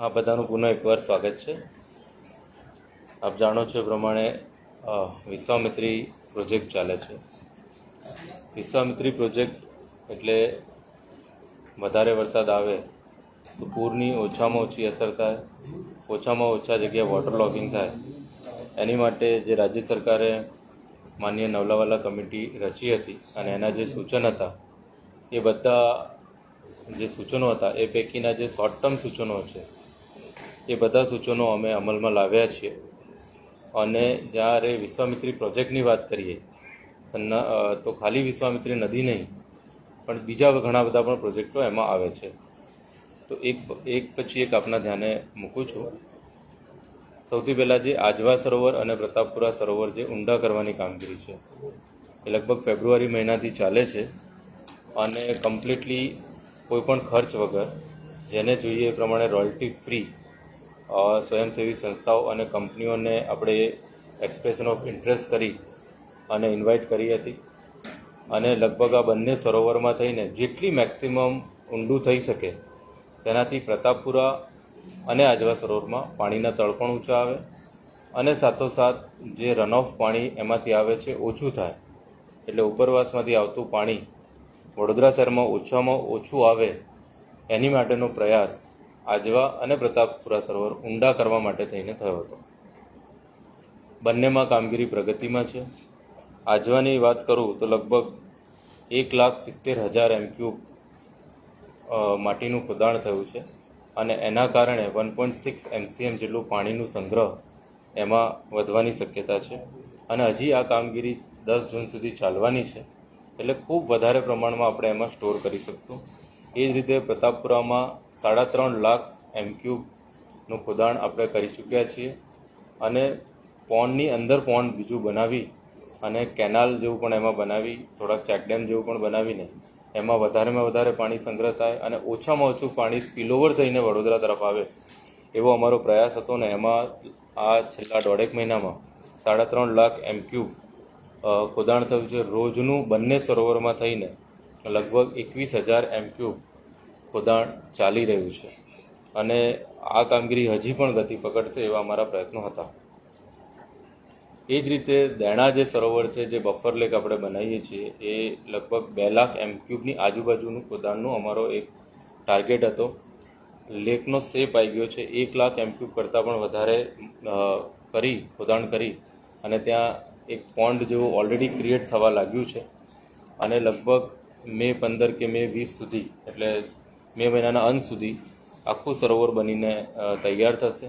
આ બધાનું પુનઃ એકવાર સ્વાગત છે. આપ જાણો છો એ પ્રમાણે વિશ્વામિત્રી પ્રોજેક્ટ ચાલે છે. વિશ્વામિત્રી પ્રોજેક્ટ એટલે વધારે વરસાદ આવે તો પૂરની ઓછામાં ઓછી અસર થાય, ઓછામાં ઓછા જગ્યાએ વોટર લોગિંગ થાય. એની માટે જે રાજ્ય સરકારે માનનીય નવલાવાલા કમિટી રચી હતી અને એના જે સૂચન હતા એ બધા જે સૂચનો હતા એ પૈકીના જે શોર્ટ ટર્મ સૂચનો છે એ બધા સૂચનો અમે અમલમાં લાવ્યા છીએ. અને જ્યારે વિશ્વામિત્રી પ્રોજેક્ટની વાત કરીએ તો ખાલી વિશ્વામિત્રી નદી નહીં પણ બીજા ઘણા બધા પણ પ્રોજેક્ટો એમાં આવે છે. તો એક પછી એક આપના ધ્યાને મૂકું છું. સૌથી પહેલાં જે આજવા સરોવર અને પ્રતાપપુરા સરોવર જે ઊંડા કરવાની કામગીરી છે એ લગભગ ફેબ્રુઆરી મહિનાથી ચાલે છે અને કમ્પ્લીટલી કોઈપણ ખર્ચ વગર જેને જોઈએ એ પ્રમાણે રોયલ્ટી ફ્રી સ્વયંસેવી સંસ્થાઓ અને કંપનીઓને આપણે એક્સપ્રેશન ઓફ ઇન્ટરેસ્ટ કરી અને ઇન્વાઇટ કરી હતી. અને લગભગ આ બંને સરોવરમાં થઈને જેટલી મેક્સિમમ ઊંડું થઈ શકે તેનાથી પ્રતાપપુરા અને આજવા સરોવરમાં પાણીના તળ પણ ઊંચા આવે અને સાથોસાથ જે રનઓફ પાણી એમાંથી આવે છે ઓછું થાય. એટલે ઉપરવાસમાંથી આવતું પાણી વડોદરા શહેરમાં ઓછામાં ઓછું આવે એની માટેનો પ્રયાસ આજવા અને પ્રતાપપુરા સરોવર ઊંડા કરવા માટે થઈને થયો હતો. બંનેમાં કામગીરી પ્રગતિમાં છે. આજવાની વાત કરું તો લગભગ 1,70,000 M³ માટીનું ખોદાણ થયું છે અને એના કારણે 1.6 MCM જેટલું પાણીનું સંગ્રહ એમાં વધવાની શક્યતા છે. અને હજી આ કામગીરી 10 જૂન સુધી ચાલવાની છે એટલે ખૂબ વધારે પ્રમાણમાં આપણે એમાં સ્ટોર કરી શકશું. એ જ રીતે પ્રતાપપુરામાં 3.5 લાખ M³ ખોદાણ આપણે કરી ચૂક્યા છીએ અને પોન્ડની અંદર પોન્ડ બીજું બનાવી અને કેનાલ જેવું પણ એમાં બનાવી, થોડાક ચેકડેમ જેવું પણ બનાવીને એમાં વધારેમાં વધારે પાણી સંગ્રહ થાય અને ઓછામાં ઓછું પાણી સ્પીલઓવર થઈને વડોદરા તરફ આવે એવો અમારો પ્રયાસ હતો. ને એમાં આ છેલ્લા 1.5 મહિનામાં 3.5 લાખ M³ ખોદાણ થયું છે. રોજનું બંને સરોવરમાં થઈને લગભગ 21,000 M³ ખોદાણ ચાલી રહ્યું છે અને આ કામગીરી હજી પણ ગતિ પકડશે એવા અમારા પ્રયત્નો હતા. એ જ રીતે દેણા જે સરોવર છે, જે બફર લેક આપણે બનાવીએ છીએ, એ લગભગ 2 લાખ M³ આજુબાજુનું ખોદાણનું અમારો એક ટાર્ગેટ હતો. લેકનો શેપ આવી ગયો છે. 1 લાખ M³ કરતાં પણ વધારે ખોદાણ કરી અને ત્યાં એક પોન્ડ જેવું ઓલરેડી ક્રિએટ થવા લાગ્યું છે અને લગભગ મે 15 કે મે 20 સુધી એટલે મે મહિનાના અંત સુધી આખું સરોવર બનીને તૈયાર થશે.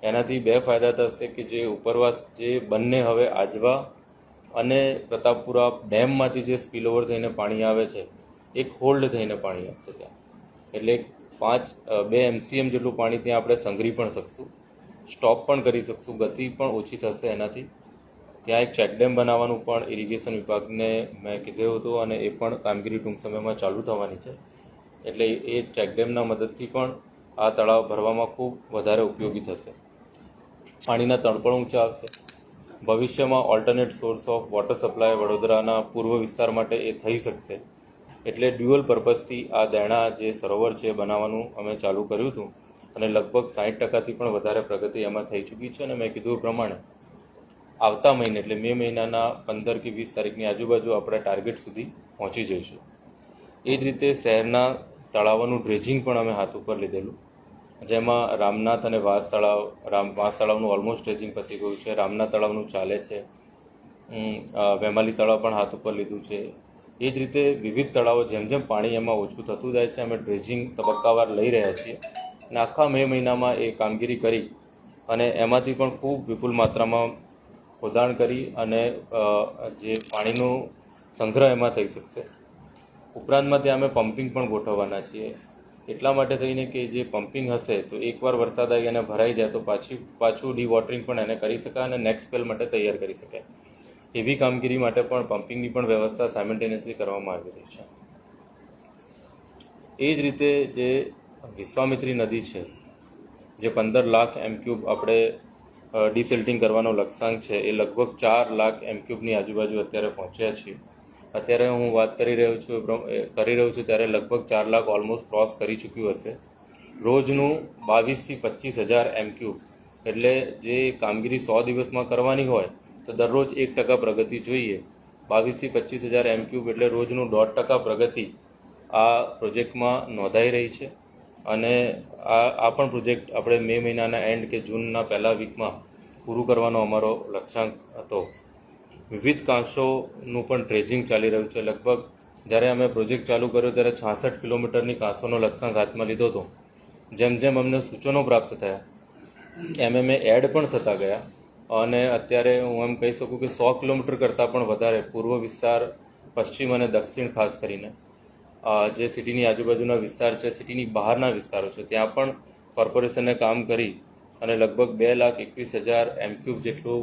એનાથી 2 ફાયદા થશે કે જે ઉપરવાસ જે બંને હવે આજવા અને પ્રતાપપુરા ડેમમાંથી જે સ્પીલઓવર થઈને પાણી આવે છે એક હોલ્ડ થઈને પાણી આવશે ત્યાં. એટલે 2 MCM જેટલું પાણી ત્યાં આપણે સંગ્રહી પણ શકશું, સ્ટોપ પણ કરી શકશું, ગતિ પણ ઓછી થશે એનાથી. ત્યાં એક ચેકડેમ બનાવવાનું પણ ઇરિગેશન વિભાગને મેં કીધું હતું અને એ પણ કામગીરી ટૂંક સમયમાં ચાલુ થવાની છે. એટલે એ ચેકડેમના મદદથી પણ આ તળાવ ભરવામાં ખૂબ વધારે ઉપયોગી થશે. પાણીના તળ પણ ઊંચા આવશે. ભવિષ્યમાં alternate source of water supply વડોદરાના પૂર્વ વિસ્તાર માટે એ થઈ શકશે. એટલે ડ્યુઅલ પર્પઝથી આ દેણા જે સરોવર છે બનાવવાનું અમે ચાલુ કર્યું હતું અને લગભગ 60%થી પણ વધારે પ્રગતિ એમાં થઈ ચૂકી છે. અને મેં કીધું એ પ્રમાણે આવતા મહિને એટલે મે મહિનાના 15 કે 20 તારીખની આજુબાજુ આપણે ટાર્ગેટ સુધી પહોંચી જઈશું. એ જ રીતે શહેરના તળાવોનું ડ્રેજિંગ પણ અમે હાથ ઉપર લીધેલું, જેમાં રામનાથ અને વાસ તળાવનું ઓલમોસ્ટ ડ્રેજિંગ પતી ગયું છે. રામનાથ તળાવનું ચાલે છે. વેમાલી તળાવ પણ હાથ ઉપર લીધું છે. એ જ રીતે વિવિધ તળાવો જેમ જેમ પાણી એમાં ઓછું થતું જાય છે અમે ડ્રેજિંગ તબક્કાવાર લઈ રહ્યા છીએ અને આખા મે મહિનામાં એ કામગીરી કરી અને એમાંથી પણ ખૂબ વિપુલ માત્રામાં ખોદાણ કરી અને જે પાણીનો સંગ્રહ એમાં થઈ શકશે. ઉપરાંતમાં ત્યાં અમે પમ્પિંગ પણ ગોઠવવાના છીએ. એટલા માટે થઈને કે જે પમ્પિંગ હશે તો એકવાર વરસાદ આવી અને ભરાઈ જાય તો પાછું ડીવોટરિંગ પણ એને કરી શકાય અને નેક્સ્ટ સ્પેલ માટે તૈયાર કરી શકાય. એવી કામગીરી માટે પણ પમ્પિંગની પણ વ્યવસ્થા સાયમલ્ટેનિયસલી કરવામાં આવી રહી છે. એ જ રીતે જે વિશ્વામિત્રી નદી છે, જે 15 લાખ M³ આપણે ડિસિલ્ટિંગ કરવાનો લક્ષ્યાંક છે, એ લગભગ 4 લાખ M³ આજુબાજુ અત્યારે પહોંચ્યા છીએ. અત્યારે હું વાત કરી રહ્યો છું ત્યારે લગભગ 4 લાખ ઓલમોસ્ટ ક્રોસ કરી ચૂક્યું હશે. રોજનું 22,000 થી 25,000 એમક્યુબ, એટલે જે કામગીરી 100 દિવસમાં કરવાની હોય તો દરરોજ 1% પ્રગતિ જોઈએ. 22,000 થી 25,000 એમક્યુબ એટલે રોજનું 0.5% પ્રગતિ આ પ્રોજેક્ટમાં નોંધાઈ રહી છે. અને આ પણ પ્રોજેક્ટ આપણે મે મહિનાના એન્ડ કે જૂનના પહેલા વીકમાં પૂરું કરવાનો અમારો લક્ષ્યાંક હતો. વિવિધ કાંસોનું પણ ડ્રેજિંગ ચાલી રહ્યું છે. લગભગ જ્યારે અમે પ્રોજેક્ટ ચાલુ કર્યો ત્યારે 66 કિલોમીટરની કાંસોનો લક્ષ્યાંક હાથમાં લીધો હતો. જેમ જેમ અમને સૂચનો પ્રાપ્ત થયા એમ એડ પણ થતા ગયા, અને અત્યારે હું એમ કહી શકું કે 100 કિલોમીટર કરતાં પણ વધારે પૂર્વ વિસ્તાર, પશ્ચિમ અને દક્ષિણ ખાસ કરીને જે સિટીની આજુબાજુના વિસ્તાર છે, સિટીની બહારના વિસ્તારો છે, ત્યાં પણ કોર્પોરેશને કામ કરી અને લગભગ 2,21,000 એમક્યુબ જેટલું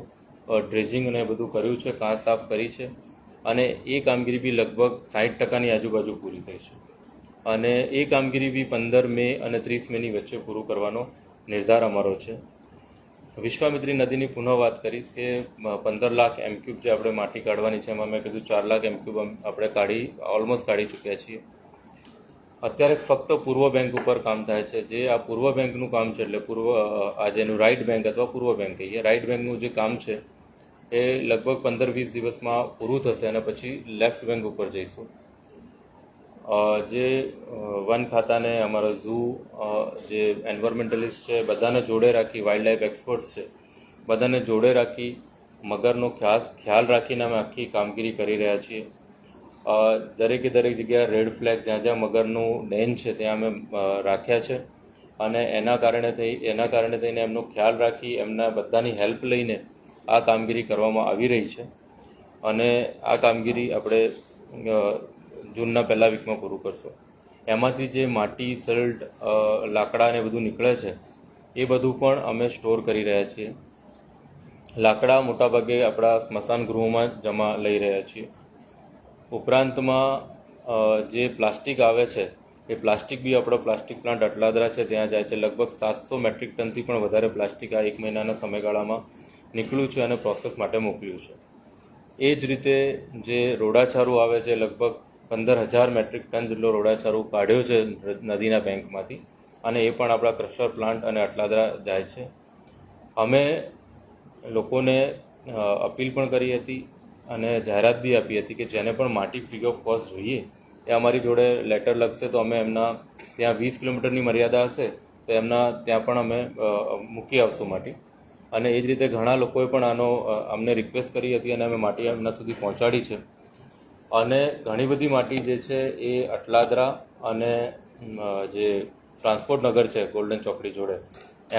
ડ્રેજિંગ અને બધું કર્યું છે, કાંસ સાફ કરી છે. અને એ કામગીરી બી લગભગ 60%ની આજુબાજુ પૂરી થઈ છે. અને એ કામગીરી બી 15 મે અને 30 મેની વચ્ચે પૂરું કરવાનો નિર્ધાર અમારો છે. વિશ્વામિત્રી નદીની પુનઃ વાત કરીશ કે 15 લાખ એમક્યુબ જે આપણે માટી કાઢવાની છે, એમાં મેં કીધું 4 લાખ એમક્યુબ આપણે ઓલમોસ્ટ કાઢી ચૂક્યા છીએ. અત્યારે ફક્ત પૂર્વ બેંક ઉપર કામ થાય છે. જે આ પૂર્વ બેંકનું કામ છે, એટલે આ જેનું રાઇટ બેંક અથવા પૂર્વ બેંક કહીએ, રાઇટ બેંકનું જે કામ છે એ લગભગ 15-20 દિવસમાં પૂરું થશે અને પછી લેફ્ટ બેંક ઉપર જઈશું. જે વન ખાતાને, અમારો ઝૂ, જે એન્વાયરમેન્ટલિસ્ટ છે, બધાને જોડે રાખી, વાઇલ્ડ લાઈફ એક્સપર્ટ્સ છે, બધાને જોડે રાખી મગરનો ખ્યાલ રાખીને અમે આખી કામગીરી કરી રહ્યા છીએ. દરેકે દરેક જગ્યાએ રેડ ફ્લેગ જ્યાં જ્યાં મગરનું ડેન છે ત્યાં અમે રાખ્યા છે. અને એના કારણે થઈને એમનો ખ્યાલ રાખી, એમના બધાની હેલ્પ લઈને આ કામગીરી કરવામાં આવી રહી છે. અને આ કામગીરી આપણે જૂનના પહેલા વીકમાં પૂરું કરશું. એમાંથી જે માટી, સલ્ટ, લાકડા ને બધું નીકળે છે એ બધું પણ અમે સ્ટોર કરી રહ્યા છીએ. લાકડા મોટાભાગે આપણા સ્મશાન ગૃહોમાં જમા લઈ રહ્યા છીએ. ઉપરાંતમાં જે પ્લાસ્ટિક આવે છે એ પ્લાસ્ટિક બી આપણો પ્લાસ્ટિક પ્લાન્ટ અટલાદરા છે ત્યાં જાય છે. લગભગ 700 મેટ્રિક ટનથી પણ વધારે પ્લાસ્ટિક આ 1 મહિનાના સમયગાળામાં નીકળ્યું છે અને પ્રોસેસ માટે મોકલ્યું છે. એ જ રીતે જે રોડાચારું આવે છે, લગભગ 15,000 મેટ્રિક ટન જેટલો રોડાચારું કાઢ્યો છે નદીના બેંકમાંથી, અને એ પણ આપણા ક્રશર પ્લાન્ટ અને અટલાદરા જાય છે. અમે લોકોને અપીલ પણ કરી હતી અને જાહેરાત બી આપી હતી કે જેને પણ માટી ફ્રી ઓફ કોસ્ટ જોઈએ એ અમારી જોડે લેટર લખશે તો અમે એમના ત્યાં 20 કિલોમીટરની મર્યાદા હશે તો એમના ત્યાં પણ અમે મૂકી આવશું માટી. અને એ જ રીતે ઘણા લોકોએ પણ અમને રિક્વેસ્ટ કરી હતી અને અમે માટી એમના સુધી પહોંચાડી છે. અને ઘણી બધી માટી જે છે એ અટલાદરા અને જે ટ્રાન્સપોર્ટ નગર છે ગોલ્ડન ચોકડી જોડે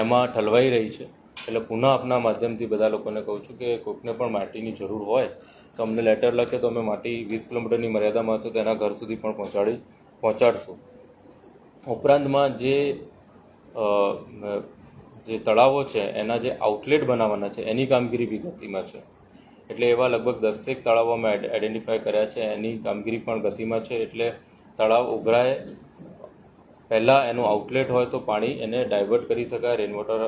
એમાં ઠલવાઈ રહી છે. એટલે પુનઃ આપના માધ્યમથી બધા લોકોને કહું છું કે કોઈકને પણ માટીની જરૂર હોય તો અમને લેટર લખે તો અમે માટી 20 કિલોમીટરની મર્યાદામાં હશે તો એના ઘર સુધી પણ પહોંચાડશું. ઉપરાંતમાં જે તળાવો છે એના જે આઉટલેટ બનાવવાના છે એની કામગીરી બી ગતિમાં છે. એટલે એવા લગભગ 10 તળાવો અમે આઈડેન્ટિફાય કર્યા છે, એની કામગીરી પણ ગતિમાં છે. એટલે તળાવ ઉભરાય પહેલાં એનું આઉટલેટ હોય તો પાણી એને ડાયવર્ટ કરી શકાય, રેનવોટર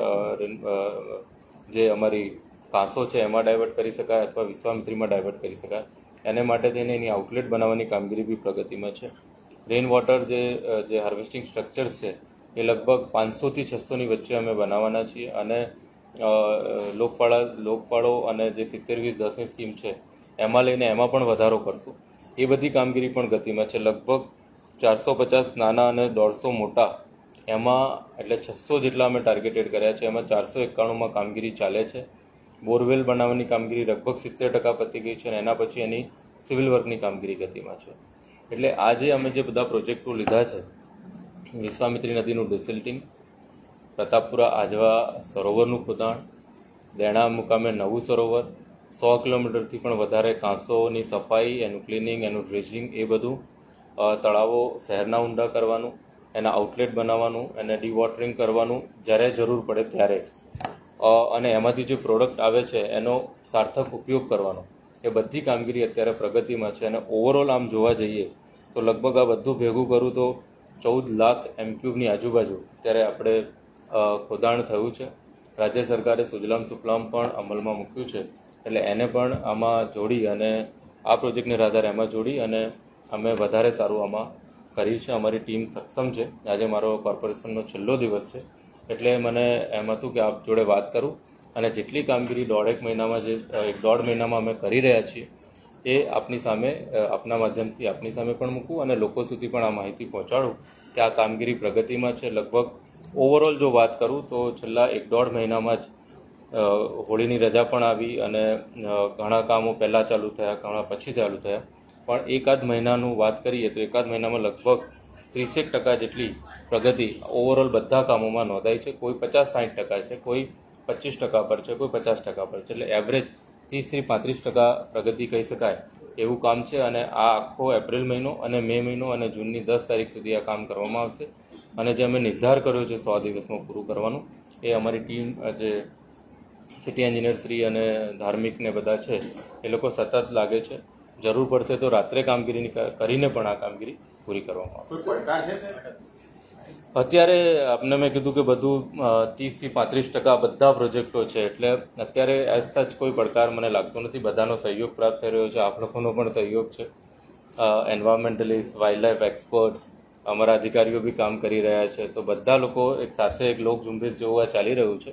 જે અમારી કાંસો છે એમાં ડાયવર્ટ કરી શકાય અથવા વિશ્વામિત્રીમાં ડાયવર્ટ કરી શકાય. એને માટે થઈને એની આઉટલેટ બનાવવાની કામગીરી બી પ્રગતિમાં છે. રેઇન વોટર જે હાર્વેસ્ટિંગ સ્ટ્રક્ચર્સ છે એ લગભગ 500 થી 600ની વચ્ચે અમે બનાવવાના છીએ. અને લોકફાળો અને જે 70-20-10ની સ્કીમ છે એમાં લઈને એમાં પણ વધારો કરશું. એ બધી કામગીરી પણ ગતિમાં છે. લગભગ 450 નાના અને 150 મોટા, એમાં એટલે 600 જેટલા અમે ટાર્ગેટેડ કર્યા છે. એમાં 491માં કામગીરી ચાલે છે. બોરવેલ બનાવવાની કામગીરી લગભગ 70% પતી ગઈ છે અને એના પછી એની સિવિલ વર્કની કામગીરી ગતિમાં છે. એટલે આજે અમે જે બધા પ્રોજેક્ટો લીધા છે, વિશ્વામિત્રી નદીનું ડિસિલ્ટિંગ, પ્રતાપપુરા આજવા સરોવરનું ખોદાણ, દેણા મુકામે નવું સરોવર, 100 કિલોમીટરથી પણ વધારે કાંસોની સફાઈ, એનું ક્લિનિંગ, એનું ડ્રેજિંગ, એ બધું, તળાવો શહેરના ઊંડા કરવાનું, એના આઉટલેટ બનાવવાનું, એને ડીવોટરિંગ કરવાનું જ્યારે જરૂર પડે ત્યારે, અને એમાંથી જે પ્રોડક્ટ આવે છે એનો સાર્થક ઉપયોગ કરવાનો, એ બધી કામગીરી અત્યારે પ્રગતિમાં છે. અને ઓવરઓલ આમ જોવા જઈએ તો લગભગ આ બધું ભેગું કરું તો 14 લાખ એમક્યુબની આજુબાજુ અત્યારે આપણે ખોદાણ થયું છે. રાજ્ય સરકારે સુજલામ સુફલામ પણ અમલમાં મૂક્યું છે. એટલે એને પણ આમાં જોડી અને આ પ્રોજેક્ટને આધારે એમાં જોડી અને અમે વધારે સારું આમાં કરી છે. અમારી ટીમ સક્ષમ છે. આજે મારો કોર્પોરેશનનો છેલ્લો દિવસ છે, એટલે મને એમ હતું કે આપ જોડે વાત કરું અને જેટલી કામગીરી 1.5 મહિનામાં 1.5 મહિનામાં અમે કરી રહ્યા છીએ એ આપની સામે, આપના માધ્યમથી આપની સામે પણ મૂકું અને લોકો સુધી પણ આ માહિતી પહોંચાડું કે આ કામગીરી પ્રગતિમાં છે. લગભગ ઓવરઓલ જો વાત કરું તો છેલ્લા 1.5 મહિનામાં જ હોળીની રજા પણ આવી અને ઘણા કામો પહેલાં ચાલુ થયા, ઘણા પછી ચાલુ થયા, પણ એકાદ મહિનાનું વાત કરીએ તો એકાદ મહિનામાં લગભગ 30% જેટલી પ્રગતિ ઓવરઓલ બધા કામોમાં નોંધાઈ છે. કોઈ 50-60% છે, કોઈ 25% પર છે, કોઈ 50% પર છે. એટલે એવરેજ 30થી 35% પ્રગતિ કહી શકાય એવું કામ છે. અને આ આખો એપ્રિલ મહિનો અને મે મહિનો અને જૂનની 10 તારીખ સુધી આ કામ કરવામાં આવશે. અને જે અમે નિર્ધાર કર્યો છે 100 દિવસમાં પૂરું કરવાનું, એ અમારી ટીમ જે સિટી એન્જિનિયર શ્રી અને ધાર્મિકને બધા છે એ લોકો સતત લાગે છે. જરૂર પડશે તો રાત્રે કામગીરી કરીને પણ આ કામગીરી પૂરી કરવામાં આવશે. અત્યારે આપને મેં કીધું કે બધું 30થી 35% બધા પ્રોજેક્ટો છે, એટલે અત્યારે એઝ સચ કોઈ પડકાર મને લાગતો નથી. બધાનો સહયોગ પ્રાપ્ત થઈ રહ્યો છે. આપ લોકોનો પણ સહયોગ છે. એન્વાયરમેન્ટલિસ્ટ, વાઇલ્ડ લાઈફ એક્સપર્ટ્સ, અમારા અધિકારીઓ બી કામ કરી રહ્યા છે. તો બધા લોકો એક સાથે એક લોક ઝુંબેશ જેવું આ ચાલી રહ્યું છે,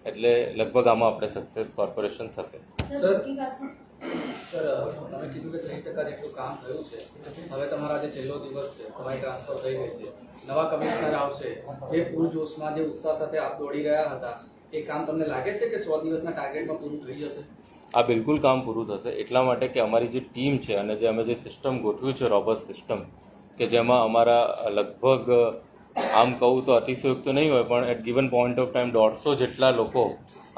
એટલે લગભગ આમાં આપણે સક્સેસ કોર્પોરેશન થશે. સર, તમે કીધું કે 30% જેટલું કામ થયું છે. હવે તમારા જે છેલ્લો દિવસ છે, તમારી ટ્રાન્સફર થઈ ગઈ છે, નવા કમિશનર આવશે, જે પૂરજોશમાં જે ઉત્સાહ સાથે આપ દોડી રહ્યા હતા, એ કામ તમને લાગે છે કે 100 દિવસના ટાર્ગેટમાં પૂરું થઈ જશે? આ બિલકુલ કામ પૂરું થશે, એટલા માટે કે અમારી જે ટીમ છે અને જે અમે જે સિસ્ટમ ગોઠવ્યું છે, રોબસ્ટ સિસ્ટમ, કે જેમાં અમારા લગભગ આમ કહું તો અતિશયોક્ત નહીં હોય પણ at given point of time 150 જેટલા લોકો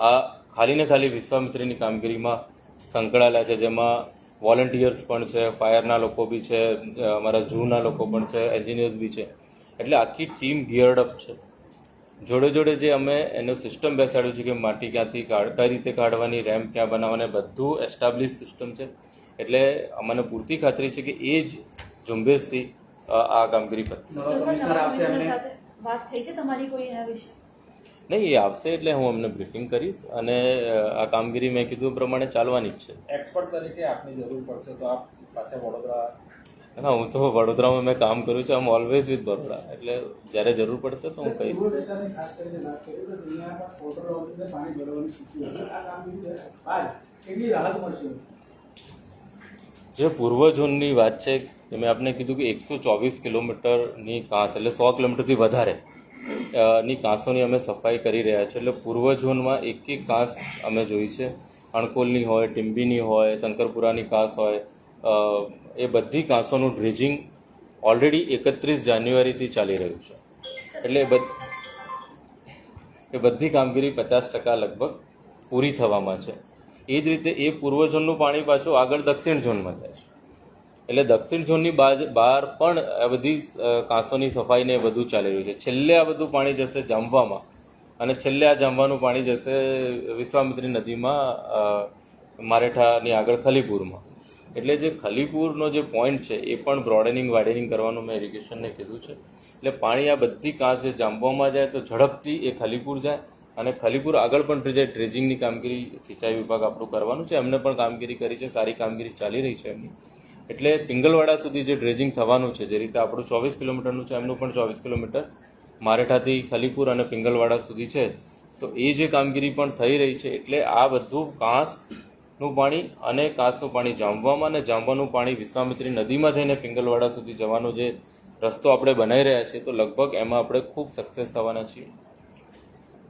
આ ખાલી ને ખાલી વિશ્વામિત્રીની કામગીરીમાં સંકળાયેલા છે. જેમાં વોલન્ટિયર્સ પણ છે, ફાયરના લોકો બી છે, અમારા ઝૂના લોકો પણ છે, એન્જિનિયર્સ બી છે. એટલે આખી ટીમ ગિયર્ડ અપ છે. જોડે જોડે જે અમે એનો સિસ્ટમ બેસાડ્યું છે કે માટી ક્યાંથી કઈ રીતે કાઢવાની, રેમ્પ ક્યાં બનાવવાની, બધું એસ્ટાબ્લિશ સિસ્ટમ છે. એટલે અમને પૂરતી ખાતરી છે કે એ જ ઝુંબેશથી આ કામગીરી પતશે. વાત થઈ છે તમારી કોઈ એના વિશે? નહીં, એ આવશે એટલે હું અમને બ્રીફિંગ કરીશ અને આ કામગીરી મેં કીધું પ્રમાણે ચાલવાની જ છે. એક્સપર્ટ તરીકે આપની જરૂર પડશે તો આપ પાછા વડોદરા? ના, હું તો વડોદરામાં મેં કામ કર્યું છે. આમ ઓલવેઝ વિથ બરોડા, એટલે જ્યારે જરૂર પડશે તો હું કહીશ. જે પૂર્વ ઝોનની વાત છે, મેં આપને કીધું કે 124 કિલોમીટરની કાંસ, એટલે 100 કિલોમીટરથી વધારે ની કાંસોની અમે સફાઈ કરી રહ્યા છીએ. એટલે પૂર્વ ઝોનમાં એક કાંસ અમે જોઈ છે. અણકોલની હોય, ટીમ્બીની હોય, શંકરપુરાની કાંસ હોય, એ બધી કાંસોનું ડ્રેજિંગ ઓલરેડી 31 જાન્યુઆરીથી ચાલી રહ્યું છે. એટલે એ બધી કામગીરી 50% લગભગ પૂરી થવામાં છે. એ જ રીતે એ પૂર્વ ઝોનનું પાણી પાછું આગળ દક્ષિણ ઝોનમાં જાય છે. એટલે દક્ષિણ ઝોનની બહાર પણ આ બધી કાંસોની સફાઈને એ બધું ચાલી રહ્યું છે. છેલ્લે આ બધું પાણી જશે જામવામાં, અને છેલ્લે આ જામવાનું પાણી જશે વિશ્વામિત્રી નદીમાં, મારેઠાની આગળ ખલીપુરમાં. એટલે જે ખલીપુરનો જે પોઈન્ટ છે એ પણ બ્રોડનિંગ વાઇડનિંગ કરવાનું મેં ઇરિગેશનને કીધું છે. એટલે પાણી આ બધી કાંસ જે જામવામાં જાય તો ઝડપથી એ ખલીપુર જાય, અને ખલીપુર આગળ પણ જે ડ્રેજિંગની કામગીરી સિંચાઈ વિભાગ આપણું કરવાનું છે. એમને પણ કામગીરી કરી છે, સારી કામગીરી ચાલી રહી છે એમની. એટલે પિંગલવાડા સુધી જે ડ્રેજિંગ થવાનું છે, જે રીતે આપણું 24 કિલોમીટરનું છે, એમનું પણ 24 કિલોમીટર મારેઠાથી ખલીપુર અને પિંગલવાડા સુધી છે. તો એ જે કામગીરી પણ થઈ રહી છે. એટલે આ બધું કાંસનું પાણી અને કાંસનું પાણી જામવામાં, અને જામવાનું પાણી વિશ્વામિત્રી નદીમાં થઈને પિંગલવાડા સુધી જવાનો જે રસ્તો આપણે બનાવી રહ્યા છીએ, તો લગભગ એમાં આપણે ખૂબ સક્સેસ થવાના છીએ.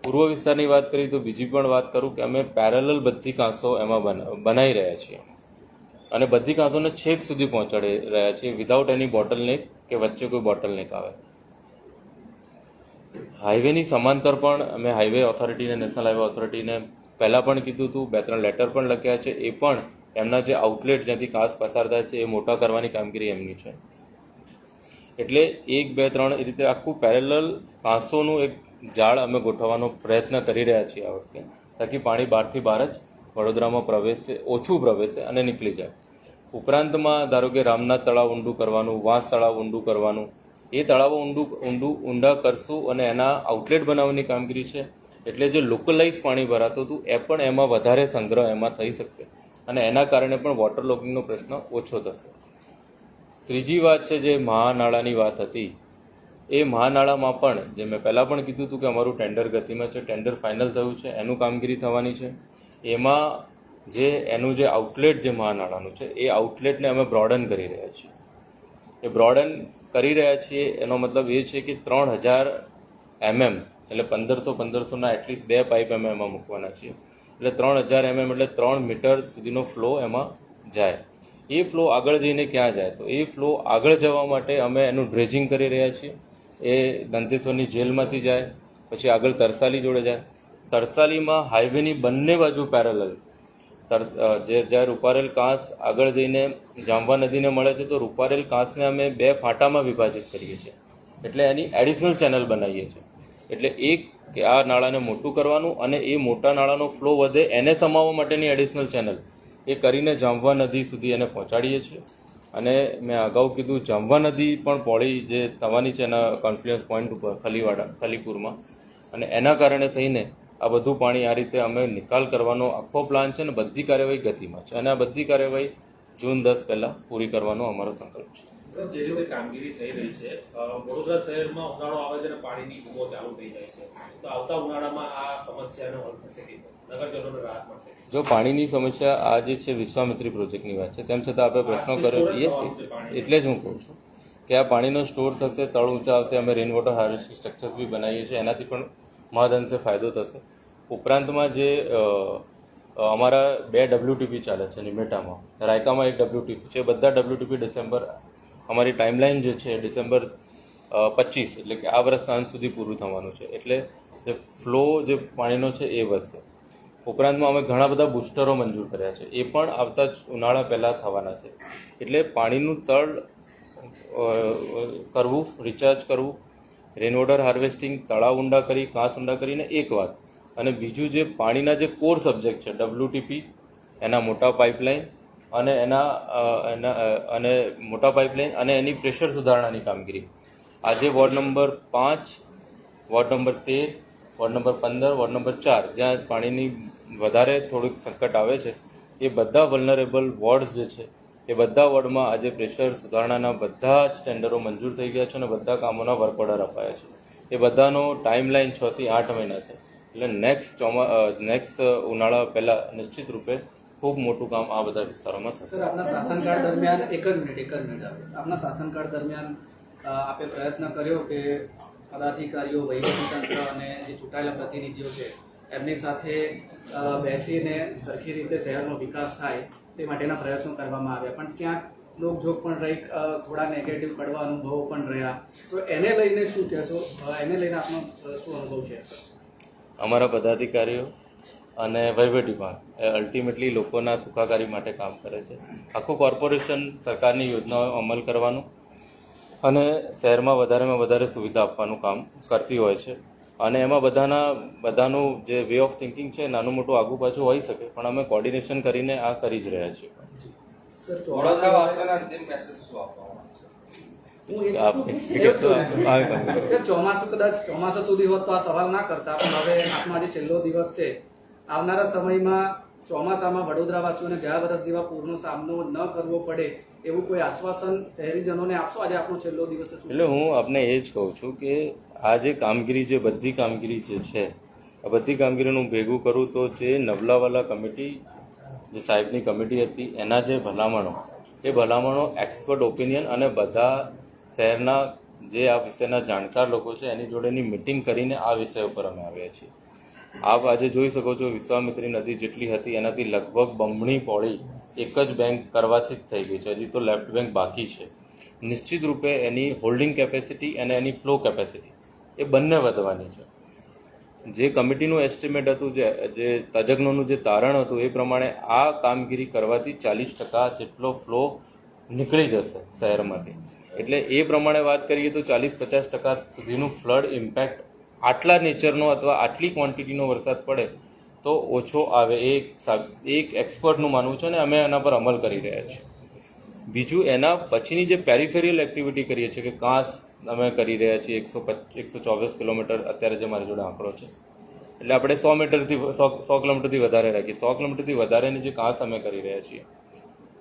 પૂર્વ વિસ્તારની વાત કરી તો બીજી પણ વાત કરું કે અમે પેરેલલ બધી કાંસો એમાં બનાવી રહ્યા છીએ, અને બધી કાંસોને છેક સુધી પહોંચાડી રહ્યા છીએ વિધાઉટ એની બોટલનેક કે વચ્ચે કોઈ બોટલનેક આવે. હાઈવેની સમાંતર પણ અમે હાઈવે ઓથોરિટીને, નેશનલ હાઈવે ઓથોરિટીને પહેલાં પણ કીધું હતું, 2-3 લેટર પણ લખ્યા છે. એ પણ એમના જે આઉટલેટ જ્યાંથી કાંસ પસાર થાય છે એ મોટા કરવાની કામગીરી એમની છે. એટલે 1, 2, 3 એ રીતે આખું પેરેલલ કાંસોનું એક જાળ અમે ગોઠવવાનો પ્રયત્ન કરી રહ્યા છીએ આ વખતે, તાકી પાણી બહારથી બહાર જ વડોદરામાં પ્રવેશે, ઓછું પ્રવેશે અને નીકળી જાય. ઉપરાંતમાં ધારો કે રામનાથ તળાવ ઊંડું કરવાનું, વાંસ તળાવ ઊંડું કરવાનું, એ તળાવો ઊંડા કરશું અને એના આઉટલેટ બનાવવાની કામગીરી છે. એટલે જે લોકલાઇઝ પાણી ભરાતું હતું એ પણ એમાં વધારે સંગ્રહ એમાં થઈ શકશે, અને એના કારણે પણ વોટર લોગિંગનો પ્રશ્ન ઓછો થશે. ત્રીજી વાત છે જે મહાનાળાની વાત હતી, એ મહાનાળામાં પણ જે મેં પહેલાં પણ કીધું હતું કે અમારું ટેન્ડર ગતિમાં છે, ટેન્ડર ફાઇનલ થયું છે, એનું કામગીરી થવાની છે. એમાં જે એનું જે આઉટલેટ જે મહાનાળાનું છે એ આઉટલેટને અમે બ્રોડન કરી રહ્યા છીએ. એ બ્રોડન કરી રહ્યા છીએ એનો મતલબ એ છે કે 3000 mm એટલે 1500ના એટલીસ્ટ 2 પાઇપ અમે એમાં મૂકવાના છીએ. એટલે 3000 mm એટલે 3 મીટર સુધીનો ફ્લો એમાં જાય. એ ફ્લો આગળ જઈને ક્યાં જાય? તો એ ફ્લો આગળ જવા માટે અમે એનું ડ્રેજિંગ કરી રહ્યા છીએ. એ દંતેશ્વરની જેલમાંથી જાય, પછી આગળ તરસાલી જોડે જાય. તરસાલીમાં હાઈવેની બંને બાજુ પેરેલલ જ્યાં રૂપારેલ કાંસ આગળ જઈને જાંબવા નદીને મળે છે, તો રૂપારેલ કાંસને અમે 2 ફાટામાં વિભાજિત કરીએ છીએ. એટલે એની એડિશનલ ચેનલ બનાવીએ છીએ. એટલે એક કે આ નાળાને મોટું કરવાનું અને એ મોટા નાળાનો ફ્લો વધે એને સમાવવા માટેની એડિશનલ ચેનલ એ કરીને જાંબવા નદી સુધી એને પહોંચાડીએ છીએ. અને મેં અગાઉ કીધું, જાંબવા નદી પણ પહોળી જે થવાની છે એના કોન્ફ્લુઅન્સ પોઈન્ટ ઉપર ખલીપુરમાં, અને એના કારણે થઈને આ બધું પાણી આ રીતે અમે નિકાલ કરવાનો આખો પ્લાન છે, અને બધી કાર્યવાહી ગતિમાં છે, અને આ બધી કાર્યવાહી જૂન 10 પહેલાં પૂરી કરવાનો અમારો સંકલ્પ છે. સર, જે રીતે કામગીરી થઈ રહી છે, વડોદરા શહેરમાં ઉનાળો આવે છે અને પાણીની કૂવો ચાલુ થઈ જાય છે, તો આવતા ઉનાળામાં આ સમસ્યાનો હલ થશે કે નગરજનોને રાહત મળશે? જો પાણીની સમસ્યા આ જે છે વિશ્વામિત્રી પ્રોજેક્ટની વાત છે, તેમ છતાં આપણે પ્રશ્નો કર્યો યસ, એટલે જ હું કહું છું કે આ પાણીનો સ્ટોર થશે, તળ ઊંચા આવશે, અમે રેઇન વોટર હાર્વેસ્ટિંગ સ્ટ્રક્ચર્સ બી બનાવીએ છીએ, એનાથી પણ મહદઅંશે ફાયદો થશે. ઉપરાંતમાં જે અમારા 2 WTP ચાલે છે નિમેટામાં, રાયકામાં 1 WTP છે, બધા WTP ડિસેમ્બર, અમારી ટાઈમલાઈન જે છે ડિસેમ્બર 25 એટલે કે આ વર્ષના અંત સુધી પૂરું થવાનું છે. એટલે જે ફ્લો જે પાણીનો છે એ વધશે. ઉપરાંતમાં અમે ઘણા બધા બુસ્ટરો મંજૂર કર્યા છે, એ પણ આવતા જ ઉનાળા પહેલાં થવાના છે. એટલે પાણીનું તળ કરવું, રિચાર્જ કરવું, રેઇન વોટર હાર્વેસ્ટિંગ, તળાવ ઊંડા કરી, કાંસ ઊંડા કરીને એક વાત, અને બીજું જે પાણીના જે કોર સબ્જેક્ટ છે WTP, એના મોટા પાઇપલાઇન અને અને મોટા પાઇપલાઇન અને એની પ્રેશર સુધારણાની કામગીરી આજે ward number 5, ward number 13, ward number 15, ward number 4 જ્યાં પાણીની વધારે થોડીક સંકટ આવે છે, એ બધા વલ્નરેબલ વોર્ડ્સ જે છે એ બધા વોર્ડમાં આજે પ્રેશર સુધારણાના બધા જ ટેન્ડરો મંજૂર થઈ ગયા છે અને બધા કામોના વર્ક ઓર્ડર અપાયા છે. એ બધાનો ટાઈમલાઈન 6 થી 8 મહિના છે. એટલે નેક્સ્ટ ઉનાળા પહેલાં નિશ્ચિત રૂપે ખૂબ મોટું કામ આ બધા વિસ્તારોમાં થશે. સર, આપના શાસનકાળ દરમિયાન એક જ મિનિટ આપના શાસનકાળ દરમિયાન આપે પ્રયત્ન કર્યો કે પદાધિકારીઓ, વહીવટીતંત્ર અને જે ચૂંટાયેલા પ્રતિનિધિઓ છે એમની સાથે બેસીને સરખી રીતે શહેરનો વિકાસ થાય તે માટેના પ્રયત્નો કરવામાં આવ્યા, પણ ક્યાંક લોકજોગ પણ રહી, થોડા નેગેટિવ કડવા અનુભવો પણ રહ્યા. તો એને લઈને શું કહેશો? એને લઈને આપનો શું અનુભવ છે? અમારા પદાધિકારીઓ અને વહીવટી ભાગ એ અલ્ટિમેટલી લોકોના સુખાકારી માટે કામ કરે છે. આખું કોર્પોરેશન સરકારની યોજનાઓ અમલ કરવાનું અને શહેરમાં વધારેમાં વધારે સુવિધા આપવાનું કામ કરતી હોય છે. અને એમાં બધાનું જે વે ઓફ થિંકિંગ છે નાનું મોટું આગુ પાછું હોઈ શકે, પણ અમે કોર્ડિનેશન કરીને આ કરી જ રહ્યા છીએ. ચોમાસું સુધી હોત તો આ સવાલ ના કરતા, પણ હવે આપનો આજે છેલ્લો દિવસ છે. આવનારા સમયમાં ચોમાસામાં વડોદરાવાસીઓને ગયા વર્ષ જેવા પૂરનો સામનો ન કરવો પડે એવું કોઈ આશ્વાસન શહેરીજનોને આપશો? આજે આપનો છેલ્લો દિવસ છે. એટલે હું આપને એ જ કહું છું કે આ જે કામગીરી, જે બધી કામગીરી જે છે, આ બધી કામગીરીનું ભેગું કરું તો જે નવલાવાલા કમિટી, જે સાહેબની કમિટી હતી, એના જે ભલામણો, એ ભલામણો એક્સપર્ટ ઓપિનિયન અને બધા શહેરના જે આ વિષયના જાણકાર લોકો છે એની જોડેની મિટિંગ કરીને આ વિષય ઉપર અમે આવ્યા છીએ. આપ આજે જોઈ શકો છો વિશ્વામિત્રી નદી જેટલી હતી એનાથી લગભગ બમણી પહોળી એક જ બેંક કરવાથી જ થઈ ગઈ છે. હજી તો લેફ્ટ બેંક બાકી છે. નિશ્ચિત રૂપે એની હોલ્ડિંગ કેપેસિટી અને એની ફ્લો કેપેસિટી એ બંને વધવાની છે. જે કમિટીનું એસ્ટિમેટ હતું, જે તજજ્ઞોનું જે તારણ હતું, એ પ્રમાણે આ કામગીરી કરવાથી 40% જેટલો ફ્લો નીકળી જશે શહેરમાંથી. એટલે એ પ્રમાણે વાત કરીએ તો 40-50% સુધીનું ફ્લડ ઇમ્પેક્ટ આટલા નેચરનો અથવા આટલી ક્વોન્ટિટીનો વરસાદ પડે તો ઓછો આવે. એક એક્સપર્ટનું માનવું છે અને અમે એના પર અમલ કરી રહ્યા છીએ. બીજું એના પછીની જે પેરિફેરિયલ એક્ટિવિટી કરીએ છીએ કે કાંસ અમે કરી રહ્યા છીએ 124 કિલોમીટર અત્યારે જે મારી જોડે આંકડો છે, એટલે આપણે 100 કિલોમીટરથી વધારે રાખીએ. 100 કિલોમીટરથી વધારેની જે કાંસ અમે કરી રહ્યા છીએ.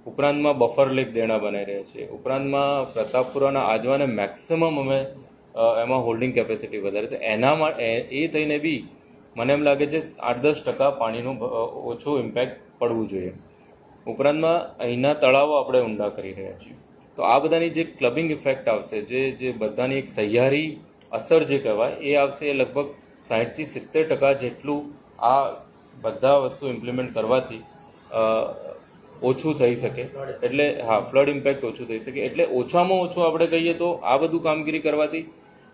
ઉપરાંતમાં બફર લેક દેણા બનાવી રહ્યા છીએ, ઉપરાંતમાં પ્રતાપપુરાના આજવાને મેક્સિમમ અમે એમાં હોલ્ડિંગ કેપેસિટી વધારે, તો એના માટે એ થઈને બી મને એમ લાગે છે 8-10% પાણીનું ઓછું ઇમ્પેક્ટ પડવું જોઈએ. ઉપરાંતમાં અહીંના તળાવો આપણે ઊંડા કરી રહ્યા છીએ. તો આ બધાની જે ક્લબિંગ ઇફેક્ટ આવશે, જે બધાની એક સહિયારી અસર જે કહેવાય એ આવશે, એ લગભગ 60-70% જેટલું આ બધા વસ્તુ ઇમ્પ્લિમેન્ટ કરવાથી ઓછું થઈ શકે. એટલે હા, ફ્લડ ઇમ્પેક્ટ ઓછું થઈ શકે. એટલે ઓછામાં ઓછું આપણે કહીએ તો આ બધું કામગીરી કરવાથી,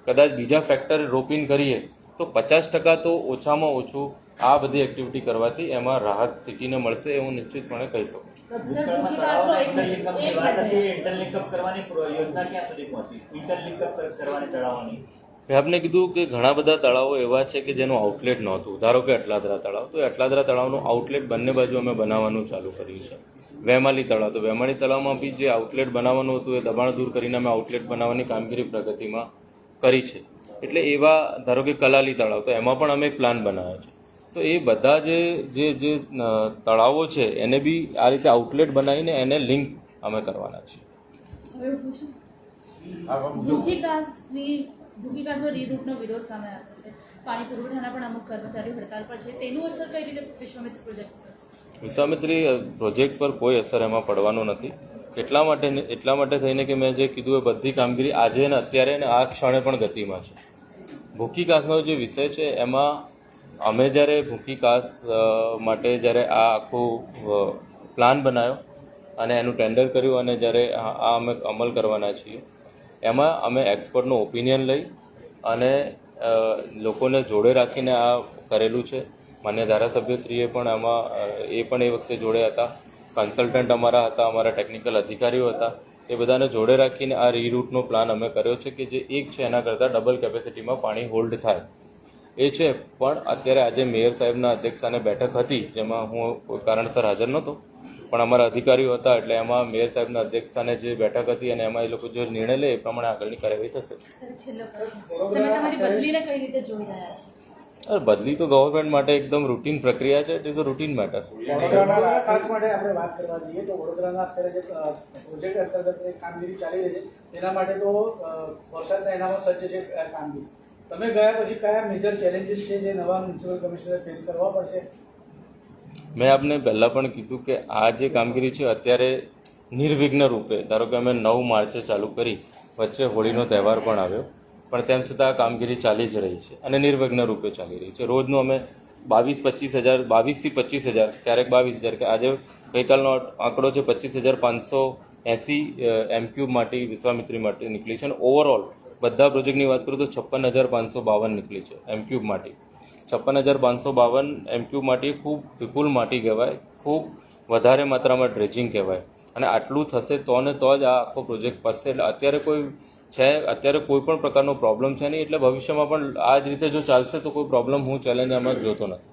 કદાચ બીજા ફેક્ટર રોપિન કરીએ તો 50% તો ઓછામાં ઓછું આ બધી એક્ટિવિટી કરવાથી એમાં રાહત સિટીને મળશે, એવું નિશ્ચિતપણે કહી શકું. મેં આપને કીધું કે ઘણા બધા તળાવો એવા છે કે જેનું આઉટલેટ નહોતું. ધારો કે અટલાદરા તળાવ, તો અટલાદરા તળાવનું આઉટલેટ બંને બાજુ અમે બનાવવાનું ચાલુ કર્યું છે. વેમાલી તળાવ, તો વેમાલી તળાવમાં બી જે આઉટલેટ બનાવવાનું હતું એ દબાણ દૂર કરીને અમે આઉટલેટ બનાવવાની કામગીરી પ્રગતિમાં કરી છે. એટલે એવા ધારો કે કલાલી તળાવ, તો એમાં પણ અમે એક પ્લાન બનાવ્યો છે. તો એ બધા જે તળાવો છે એને બી આ રીતે આઉટલેટ બનાવીને એને લિંક અમે કરવાના છીએ. ભૂખીકાસનો રીરૂટનો વિરોધ સામે આવ્યો છે. પાણી પુરવઠાના પણ અમુક કર્મચારીઓ હડતાલ પર છે. તેનું અસર કઈ રીતે વિશ્વામિત્ર પ્રોજેક્ટ પર? વિશ્વામિત્રી પ્રોજેક્ટ પર કોઈ અસર એમાં પડવાનું નથી. એટલા માટે થઈને કે મેં જે કીધું એ બધી કામગીરી આજે ને અત્યારે ને આ ક્ષણે પણ ગતિમાં છે. ભૂખીકાસનો જે વિષય છે એમાં અમે જ્યારે ભૂખીકાસ માટે જ્યારે આ આખું પ્લાન બનાવ્યો અને એનું ટેન્ડર કર્યું અને જ્યારે આ અમે અમલ કરવાના છીએ, એમાં અમે એક્સપર્ટનું ઓપિનિયન લઈ અને લોકોને જોડે રાખીને આ કરેલું છે. માન્ય ધારાસભ્યશ્રીએ પણ આમાં એ વખતે જોડે હતા, કન્સલ્ટન્ટ અમારા હતા, અમારા ટેકનિકલ અધિકારીઓ હતા. એ બધાને જોડે રાખીને આ રીરૂટનો પ્લાન અમે કર્યો છે કે જે એક છે એના કરતાં ડબલ કેપેસિટીમાં પાણી હોલ્ડ થાય એ છે. પણ અત્યારે આજે મેયર સાહેબના અધ્યક્ષસ્થાને બેઠક હતી, જેમાં હું કોઈ કારણસર હાજર નહોતો, પણ અમારા અધિકારીઓ હતા, એટલે એમાં મેયર સાહેબના અધ્યક્ષસ્થાને જે બેઠક હતી અને એમાં એ લોકો જે નિર્ણય લે એ પ્રમાણે આગળની કાર્યવાહી થશે. બદલી તો ગવર્મેન્ટ માટે એકદમ રૂટીન પ્રક્રિયા છે. It is a routine matter. વડોદરાના ખાસ માટે આપણે વાત કરવા જઈએ તો વડોદરાના અત્યારે જે પ્રોજેક્ટ અંતર્ગત કામગીરી ચાલી રહી છે તેના માટે તો વરસાદના એનામાં સજ્જ છે કામગીરી. તમે ગયા પછી કયા મેજર ચેલેન્જીસ છે જે નવા મ્યુનિસિપલ કમિશનર ફેસ કરવા પડશે? મેં આપને પહેલાં પણ કીધું કે આ જે કામગીરી છે અત્યારે નિર્વિઘ્ન રૂપે, ધારો કે અમે 9 માર્ચે ચાલુ કરી, વચ્ચે હોળીનો તહેવાર પણ આવ્યો, પણ તેમ છતાં આ કામગીરી ચાલી જ રહી છે અને નિર્વિઘ્ન રૂપે ચાલી રહી છે. રોજનું અમે 22-25 હજાર, ક્યારેક 22,000, કે આજે ગઈકાલનો આંકડો છે 25,580 એમક્યુબ માટી વિશ્વામિત્રી માટે નીકળી છે. અને ઓવરઓલ બધા પ્રોજેક્ટની વાત કરું તો 56,552 નીકળી છે એમક્યુબ માટી. 56,552 એમક્યુબ માટી ખૂબ વિપુલ માટી કહેવાય, ખૂબ વધારે માત્રામાં ડ્રેજિંગ કહેવાય. અને આટલું થશે તો ને તો જ આ આખો પ્રોજેક્ટ પતશે. એટલે અત્યારે કોઈ પણ પ્રકારનો પ્રોબ્લેમ છે નહીં. એટલે ભવિષ્યમાં પણ આ જ રીતે જો ચાલશે તો કોઈ પ્રોબ્લેમ, હું ચેલેન્જ આમાં જોતો નથી.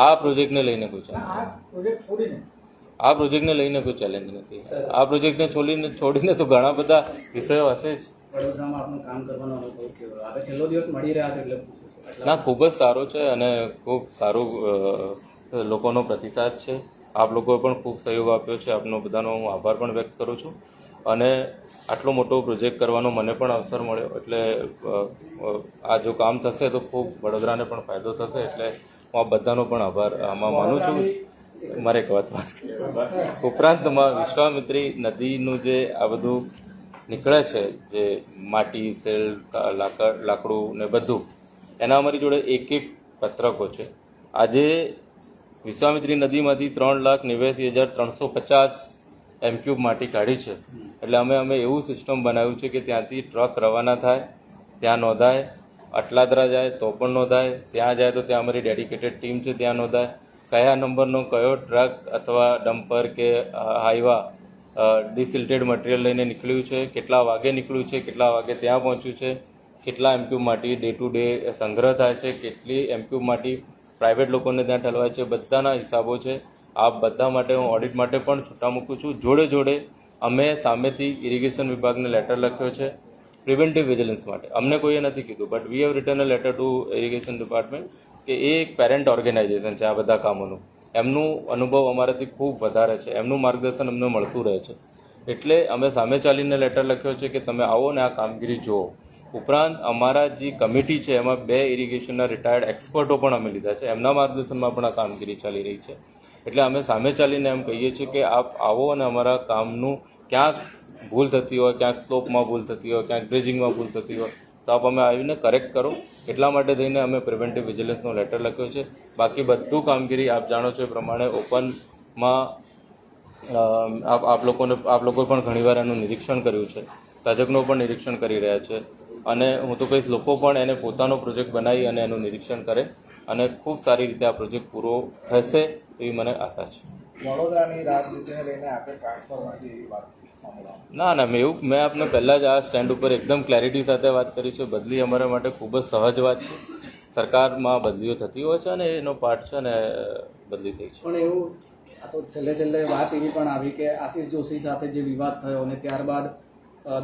આ પ્રોજેક્ટને લઈને કોઈ ચેલેન્જ, આ પ્રોજેક્ટને લઈને કોઈ ચેલેન્જ નથી. આ પ્રોજેક્ટને છોડીને તો ઘણા બધા વિષયો હશે જ. વડોદરામાં આપનું કામ કરવાનો અનુભવ કેવો? આપણે છેલ્લો દિવસ મળી રહ્યા છે એટલે ના, ખૂબ જ સારો છે અને ખૂબ સારું લોકોનો પ્રતિસાદ છે. આપ લોકોએ પણ ખૂબ સહયોગ આપ્યો છે. આપનો બધાનો હું આભાર પણ વ્યક્ત કરું છું. અને આટલો મોટો પ્રોજેક્ટ કરવાનો મને પણ અવસર મળ્યો. એટલે આ જો કામ થશે તો ખૂબ વડોદરાને પણ ફાયદો થશે. એટલે હું આ બધાનો પણ આભાર આમાં માનું છું. મારે એક વાત ઉપરાંતમાં વિશ્વામિત્રી નદીનું જે આ બધું નીકળે છે, જે માટી, સેલ, લાકડું ને બધું, એના અમારી જોડે એક પત્રકો છે. આજે વિશ્વામિત્રી નદીમાંથી 3,89,350 એમક્યુબ માટી કાઢી છે. એટલે અમે એવું સિસ્ટમ બનાવ્યું છે કે ત્યાંથી ટ્રક રવાના થાય, ત્યાં નોંધાય, અટલાદરા જાય તો પણ નોંધાય, ત્યાં જાય તો ત્યાં અમારી ડેડિકેટેડ ટીમ છે, ત્યાં નોંધાય, કયા નંબરનો કયો ટ્રક અથવા ડમ્પર કે હાઈવા ડિસિલ્ટેડ મટીરિયલ લઈને નીકળ્યું છે, કેટલા વાગે નીકળ્યું છે, કેટલા વાગે ત્યાં પહોંચ્યું છે, કેટલા એમક્યુબ માટી ડે ટુ ડે સંગ્રહ થાય છે, કેટલી એમક્યુબ માટી પ્રાઇવેટ લોકોને ત્યાં ઠલવાય છે, બધાના હિસાબો છે. આ બધા માટે હું ઓડિટ માટે પણ છૂટા મૂકું છું. જોડે અમે સામેથી ઇરિગેશન વિભાગને લેટર લખ્યો છે પ્રિવેન્ટિવ વિજિલન્સ માટે. અમને કોઈએ નથી કીધું, but we have return a letter to irrigation department કે એ એક પેરેન્ટ ઓર્ગેનાઇઝેશન છે આ બધા કામોનું. એમનું અનુભવ અમારાથી ખૂબ વધારે છે, એમનું માર્ગદર્શન અમને મળતું રહે છે. એટલે અમે સામે ચાલીને લેટર લખ્યો છે કે તમે આવો ને આ કામગીરી જુઓ. ઉપરાંત અમારા જે કમિટી છે એમાં 2 ઇરિગેશનના રિટાયર્ડ એક્સપર્ટો પણ અમે લીધા છે, એમના માર્ગદર્શનમાં પણ આ કામગીરી ચાલી રહી છે. એટલે અમે સામે ચાલીને એમ કહીએ છીએ કે આપ આવો અને અમારા કામનું ક્યાંક ભૂલ થતી હોય, ક્યાંક સ્લોપમાં ભૂલ થતી હોય, ક્યાંક ડ્રેજિંગમાં ભૂલ થતી હોય તો આપ અમે આવીને કરેક્ટ કરો. એટલા માટે થઈને અમે પ્રિવેન્ટિવ વિજિલન્સનો લેટર લખ્યો છે. બાકી બધું કામગીરી આપ જાણો છો એ પ્રમાણે ઓપનમાં આપ લોકો પણ ઘણીવાર એનું નિરીક્ષણ કર્યું છે, તજજ્ઞો પણ નિરીક્ષણ કરી રહ્યા છે અને હું તો કહીશ લોકો પણ એને પોતાનો પ્રોજેક્ટ બનાવી અને એનું નિરીક્ષણ કરે અને ખૂબ સારી રીતે આ પ્રોજેક્ટ પૂરો થશે એવી મને આશા છે. વડોદરાની રાજનીતિને લઈને આપણે ટ્રાન્સફર માટે એવી વાત સાંભળવા ના મેં આપને પહેલાં જ આ સ્ટેન્ડ ઉપર એકદમ ક્લેરિટી સાથે વાત કરી છે. બદલી અમારા માટે ખૂબ જ સહજ વાત છે. સરકારમાં બદલીઓ થતી હોય છે અને એનો પાર્ટ છે અને બદલી થઈ છે. પણ એવું આ તો છેલ્લે વાત એવી પણ આવી કે આશીષ જોશી સાથે જે વિવાદ થયો અને ત્યારબાદ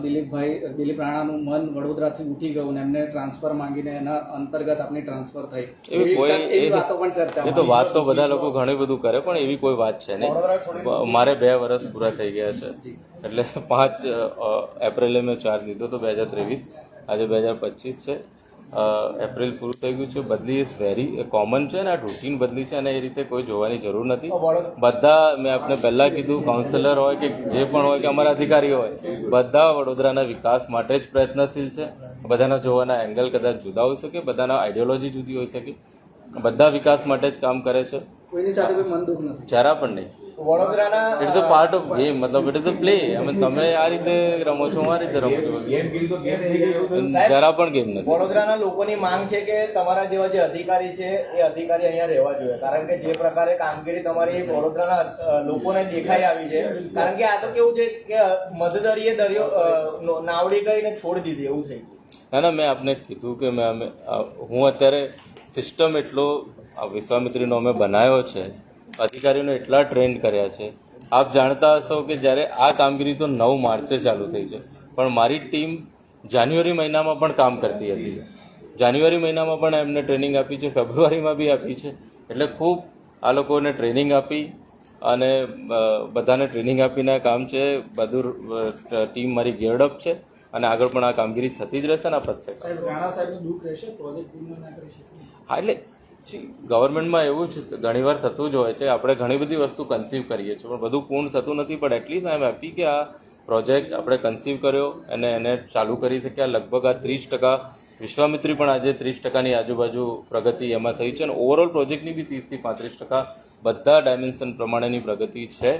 દિલીપ રાણાનું મન વડોદરાથી ઉઠી ગયું અને એમને ટ્રાન્સફર માંગીને એના અંતર્ગત આપની ટ્રાન્સફર થઈ, એવી વાતો પણ ચર્ચા. એ તો વાત તો બધા લોકો ઘણી બધું કરે પણ એવી કોઈ વાત છે નહીં. મારે 2 વર્ષ પૂરા થઈ ગયા છે એટલે 5 એપ્રિલે મેં ચાર્જ લીધો તો 2023, આજે 2025 છે. એપ્રિલ પૂરું થઈ ગયું છે. બદલી ઇઝ વેરી કોમન છે ને આ રૂટીન બદલી છે અને એ રીતે કોઈ જોવાની જરૂર નથી. બધા મેં આપને પહેલાં કીધું કાઉન્સિલર હોય કે જે પણ હોય કે અમારા અધિકારીઓ હોય બધા વડોદરાના વિકાસ માટે જ પ્રયત્નશીલ છે. બધાના જોવાના એંગલ કદાચ જુદા હોઈ શકે, બધાના આઈડિયોલોજી જુદી હોઈ શકે, બધા વિકાસ માટે જ કામ કરે છે. કોઈની સાથે કોઈ મન દુઃખ નથી, જરા પણ નહીં. વડોદરાના it's a part of game, મતલબ ઇટ ઇઝ અ પ્લે. તમે આ રીતે રમો છો, હું આ રીતે રમું છું, જરા પણ ગેમ નથી. વડોદરાના લોકોની માંગ છે કે તમારા જેવા જે અધિકારી છે એ અધિકારી અહીંયા રહેવા જોઈએ, કારણ કે જે પ્રકારે કામગીરી તમારી વડોદરાના લોકોને દેખાઈ આવી છે. કારણ કે આ તો કેવું છે કે મધદરીએ દરિયો નાવડી કરીને છોડી દીધી એવું થઈ ગયું. ના મેં આપને કીધું કે હું અત્યારે સિસ્ટમ એટલો વિશ્વામિત્રીનો અમે બનાવ્યો છે, અધિકારીઓને એટલા ટ્રેન કર્યા છે. આપ જાણતા હશો કે જ્યારે આ કામગીરી તો 9 માર્ચે ચાલુ થઈ છે પણ મારી ટીમ જાન્યુઆરી મહિનામાં પણ કામ કરતી હતી. જાન્યુઆરી મહિનામાં પણ એમને ટ્રેનિંગ આપી છે, ફેબ્રુઆરીમાં બી આપી છે. એટલે ખૂબ આ લોકોને ટ્રેનિંગ આપી અને બધાને ટ્રેનિંગ આપીને કામ છે. બધું ટીમ મારી ગેરડઅપ છે અને આગળ પણ આ કામગીરી થતી જ રહેશે ને આ પતશે. હા એટલે ગવર્મેન્ટમાં એવું જ ઘણીવાર થતું જ હોય છે. આપણે ઘણી બધી વસ્તુ કન્સીવ કરીએ છીએ પણ બધું પૂર્ણ થતું નથી. પણ એટલીસ્ટ આઈ એમ હેપી કે આ પ્રોજેક્ટ આપણે કન્સીવ કર્યો અને એને ચાલુ કરી શક્યા. લગભગ આ 30% વિશ્વામિત્રી પણ આજે 30%ની આજુબાજુ પ્રગતિ એમાં થઈ છે અને ઓવરઓલ પ્રોજેક્ટની બી 30 થી 35% બધા ડાયમેન્શન પ્રમાણેની પ્રગતિ છે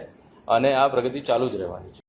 અને આ પ્રગતિ ચાલુ જ રહેવાની છે.